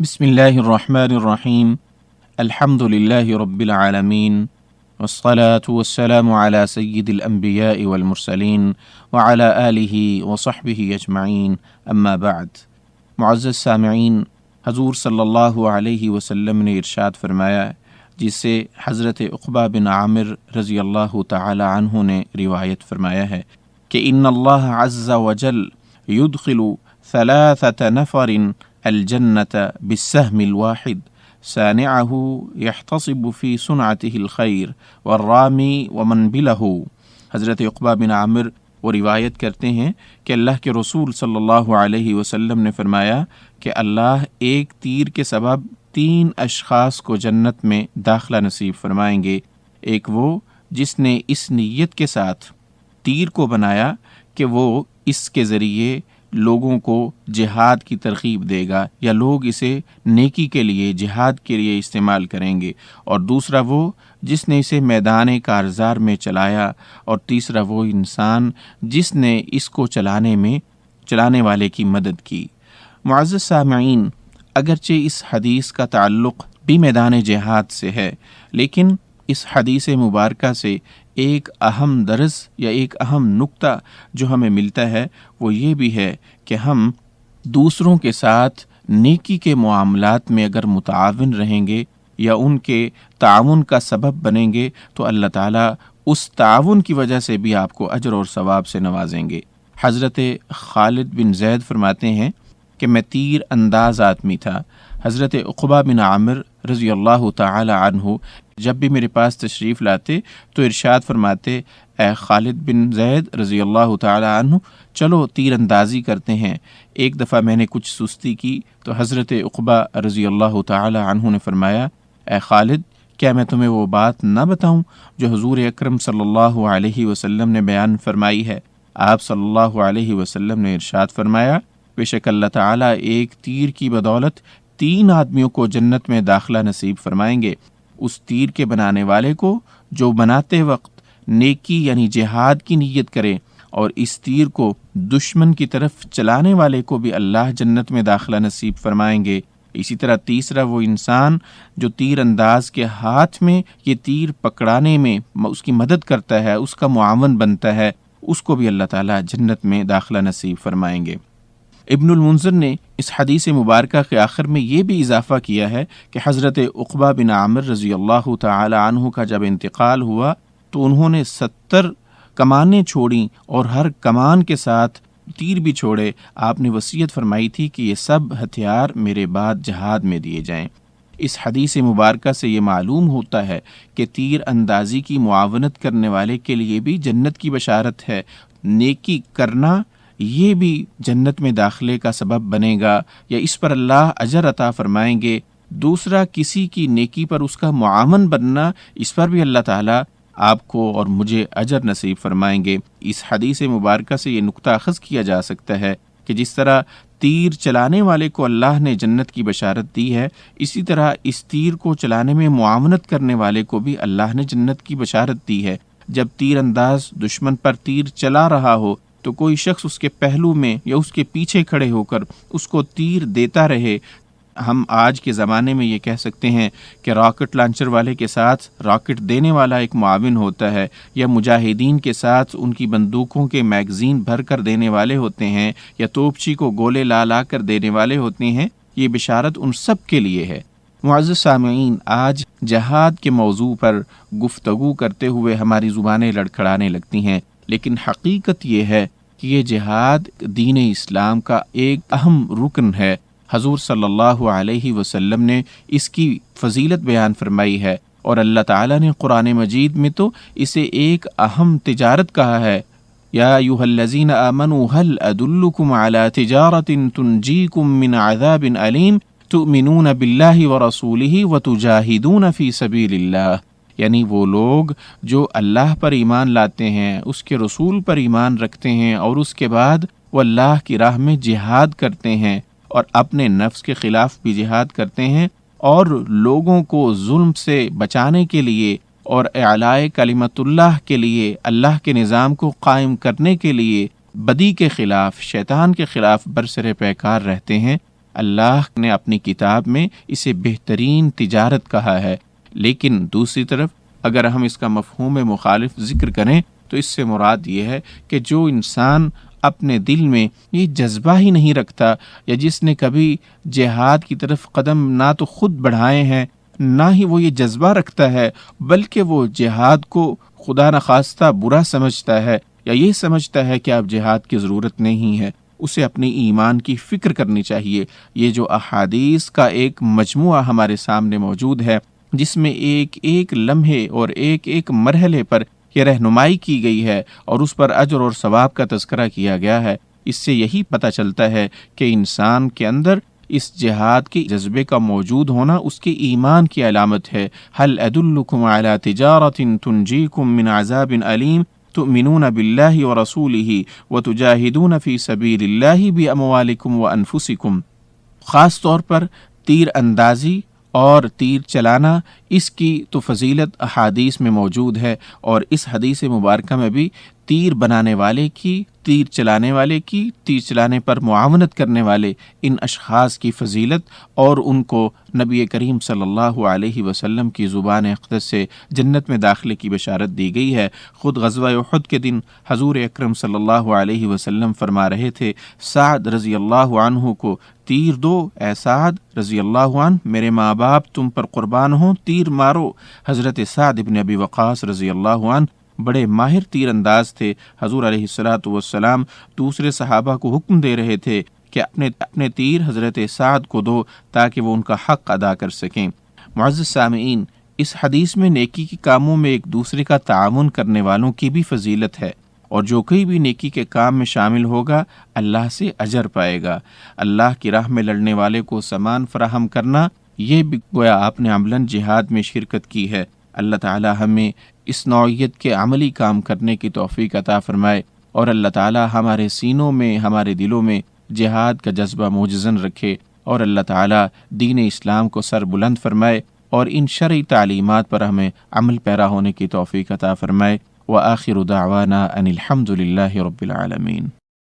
بسم اللہ الرحمن الرحیم الحمد للہ رب العالمین والصلاة والسلام علی سید الانبیاء والمرسلین وعلی آلہ وصحبہ اجمعین اما بعد۔ معزز سامعین، حضور صلی اللہ علیہ وسلم نے ارشاد فرمایا، جس سے حضرت عقبہ بن عامر رضی اللہ تعالی عنہ نے روایت فرمایا ہے کہ ان اللہ عز وجل يدخل ثلاثة نفر الجنة بالسهم الواحد صانعه يحتصب في صنعته الخير والرامي ومنبله۔ حضرت عقبہ بن عامر وہ روایت کرتے ہیں کہ اللہ کے رسول صلی اللہ علیہ وسلم نے فرمایا کہ اللہ ایک تیر کے سبب 3 اشخاص کو جنت میں داخلہ نصیب فرمائیں گے۔ ایک وہ جس نے اس نیت کے ساتھ تیر کو بنایا کہ وہ اس کے ذریعے لوگوں کو جہاد کی ترغیب دے گا یا لوگ اسے نیکی کے لیے، جہاد کے لیے استعمال کریں گے، اور دوسرا وہ جس نے اسے میدان کارزار میں چلایا، اور تیسرا وہ انسان جس نے اس کو چلانے والے کی مدد کی۔ معزز سامعین، اگرچہ اس حدیث کا تعلق بھی میدان جہاد سے ہے، لیکن اس حدیث مبارکہ سے ایک اہم درس یا ایک اہم نقطہ جو ہمیں ملتا ہے وہ یہ بھی ہے کہ ہم دوسروں کے ساتھ نیکی کے معاملات میں اگر متعاون رہیں گے یا ان کے تعاون کا سبب بنیں گے تو اللہ تعالیٰ اس تعاون کی وجہ سے بھی آپ کو اجر اور ثواب سے نوازیں گے۔ حضرت خالد بن زید فرماتے ہیں کہ میں تیر انداز آدمی تھا۔ حضرت عقبہ بن عامر رضی اللہ تعالی عنہ جب بھی میرے پاس تشریف لاتے تو ارشاد فرماتے، اے خالد بن زید رضی اللہ تعالی عنہ، چلو تیر اندازی کرتے ہیں۔ ایک دفعہ میں نے کچھ سستی کی تو حضرت عقبہ رضی اللہ تعالی عنہ نے فرمایا، اے خالد، کیا میں تمہیں وہ بات نہ بتاؤں جو حضور اکرم صلی اللہ علیہ وسلم نے بیان فرمائی ہے؟ آپ صلی اللہ علیہ وسلم نے ارشاد فرمایا، بے شک اللہ تعالیٰ ایک تیر کی بدولت 3 آدمیوں کو جنت میں داخلہ نصیب فرمائیں گے۔ اس تیر کے بنانے والے کو جو بناتے وقت نیکی یعنی جہاد کی نیت کرے، اور اس تیر کو دشمن کی طرف چلانے والے کو بھی اللہ جنت میں داخلہ نصیب فرمائیں گے۔ اسی طرح تیسرا وہ انسان جو تیر انداز کے ہاتھ میں یہ تیر پکڑانے میں اس کی مدد کرتا ہے، اس کا معاون بنتا ہے، اس کو بھی اللہ تعالیٰ جنت میں داخلہ نصیب فرمائیں گے۔ ابن المنذر نے اس حدیث مبارکہ کے آخر میں یہ بھی اضافہ کیا ہے کہ حضرت عقبہ بن عامر رضی اللہ تعالی عنہ کا جب انتقال ہوا تو انہوں نے 70 کمانیں چھوڑیں اور ہر کمان کے ساتھ تیر بھی چھوڑے۔ آپ نے وصیت فرمائی تھی کہ یہ سب ہتھیار میرے بعد جہاد میں دیے جائیں۔ اس حدیث مبارکہ سے یہ معلوم ہوتا ہے کہ تیر اندازی کی معاونت کرنے والے کے لیے بھی جنت کی بشارت ہے۔ نیکی کرنا یہ بھی جنت میں داخلے کا سبب بنے گا یا اس پر اللہ اجر عطا فرمائیں گے۔ دوسرا، کسی کی نیکی پر اس کا معاون بننا، اس پر بھی اللہ تعالیٰ آپ کو اور مجھے اجر نصیب فرمائیں گے۔ اس حدیث مبارکہ سے یہ نقطہ اخذ کیا جا سکتا ہے کہ جس طرح تیر چلانے والے کو اللہ نے جنت کی بشارت دی ہے، اسی طرح اس تیر کو چلانے میں معاونت کرنے والے کو بھی اللہ نے جنت کی بشارت دی ہے۔ جب تیر انداز دشمن پر تیر چلا رہا ہو تو کوئی شخص اس کے پہلو میں یا اس کے پیچھے کھڑے ہو کر اس کو تیر دیتا رہے۔ ہم آج کے زمانے میں یہ کہہ سکتے ہیں کہ راکٹ لانچر والے کے ساتھ راکٹ دینے والا ایک معاون ہوتا ہے، یا مجاہدین کے ساتھ ان کی بندوقوں کے میگزین بھر کر دینے والے ہوتے ہیں، یا توپچی کو گولے لا کر دینے والے ہوتے ہیں۔ یہ بشارت ان سب کے لیے ہے۔ معزز سامعین، آج جہاد کے موضوع پر گفتگو کرتے ہوئے ہماری زبانیں لڑکھڑانے لگتی ہیں، لیکن حقیقت یہ ہے کہ یہ جہاد دین اسلام کا ایک اہم رکن ہے۔ حضور صلی اللہ علیہ وسلم نے اس کی فضیلت بیان فرمائی ہے، اور اللہ تعالیٰ نے قرآن مجید میں تو اسے ایک اہم تجارت کہا ہے۔ یا ایھا الذین آمنوا هل ادلکم علی تجارۃ تنجیکم من عذاب علیم تؤمنون باللہ ورسولہ وتجاہدون فی سبیل اللہ، یعنی وہ لوگ جو اللہ پر ایمان لاتے ہیں، اس کے رسول پر ایمان رکھتے ہیں، اور اس کے بعد وہ اللہ کی راہ میں جہاد کرتے ہیں اور اپنے نفس کے خلاف بھی جہاد کرتے ہیں، اور لوگوں کو ظلم سے بچانے کے لیے اور اعلاء کلمت اللہ کے لیے، اللہ کے نظام کو قائم کرنے کے لیے بدی کے خلاف، شیطان کے خلاف برسر پیکار رہتے ہیں، اللہ نے اپنی کتاب میں اسے بہترین تجارت کہا ہے، لیکن دوسری طرف اگر ہم اس کا مفہوم مخالف ذکر کریں تو اس سے مراد یہ ہے کہ جو انسان اپنے دل میں یہ جذبہ ہی نہیں رکھتا، یا جس نے کبھی جہاد کی طرف قدم نہ تو خود بڑھائے ہیں، نہ ہی وہ یہ جذبہ رکھتا ہے، بلکہ وہ جہاد کو خدا نخواستہ برا سمجھتا ہے، یا یہ سمجھتا ہے کہ اب جہاد کی ضرورت نہیں ہے، اسے اپنی ایمان کی فکر کرنی چاہیے۔ یہ جو احادیث کا ایک مجموعہ ہمارے سامنے موجود ہے، جس میں ایک ایک لمحے اور ایک ایک مرحلے پر یہ رہنمائی کی گئی ہے اور اس پر اجر اور ثواب کا تذکرہ کیا گیا ہے، اس سے یہی پتہ چلتا ہے کہ انسان کے اندر اس جہاد کے جذبے کا موجود ہونا اس کے ایمان کی علامت ہے۔ هل ادلکم علی تجارۃ تنجیکم من عذاب علیم تؤمنون باللہ ورسولہ وتجاہدون فی سبیل اللہ باموالکم وانفسکم۔ خاص طور پر تیر اندازی اور تیر چلانا، اس کی تو فضیلت احادیث میں موجود ہے، اور اس حدیث مبارکہ میں بھی تیر بنانے والے کی، تیر چلانے والے کی، تیر چلانے پر معاونت کرنے والے ان اشخاص کی فضیلت اور ان کو نبی کریم صلی اللہ علیہ وسلم کی زبان اقدس سے جنت میں داخلے کی بشارت دی گئی ہے۔ خود غزوہ احد کے دن حضور اکرم صلی اللہ علیہ وسلم فرما رہے تھے، سعد رضی اللہ عنہ کو تیر دو، اے سعد رضی اللہ عنہ، میرے ماں باپ تم پر قربان ہوں، تیر مارو۔ حضرت سعد بن ابی وقاص رضی اللہ عنہ بڑے ماہر تیر انداز تھے۔ حضور علیہ الصلاۃ والسلام دوسرے صحابہ کو حکم دے رہے تھے کہ اپنے تیر حضرت سعد کو دو تاکہ وہ ان کا حق ادا کر سکیں۔ معزز سامعین، اس حدیث میں نیکی کے کاموں میں ایک دوسرے کا تعاون کرنے والوں کی بھی فضیلت ہے، اور جو کوئی بھی نیکی کے کام میں شامل ہوگا اللہ سے اجر پائے گا۔ اللہ کی راہ میں لڑنے والے کو سامان فراہم کرنا، یہ بھی گویا آپ نے عملاً جہاد میں شرکت کی ہے۔ اللہ تعالی ہمیں اس نوعیت کے عملی کام کرنے کی توفیق عطا فرمائے، اور اللہ تعالی ہمارے سینوں میں، ہمارے دلوں میں جہاد کا جذبہ موجزن رکھے، اور اللہ تعالی دین اسلام کو سر بلند فرمائے اور ان شرعی تعلیمات پر ہمیں عمل پیرا ہونے کی توفیق عطا فرمائے۔ وآخر دعوانا ان الحمد للہ رب العالمین۔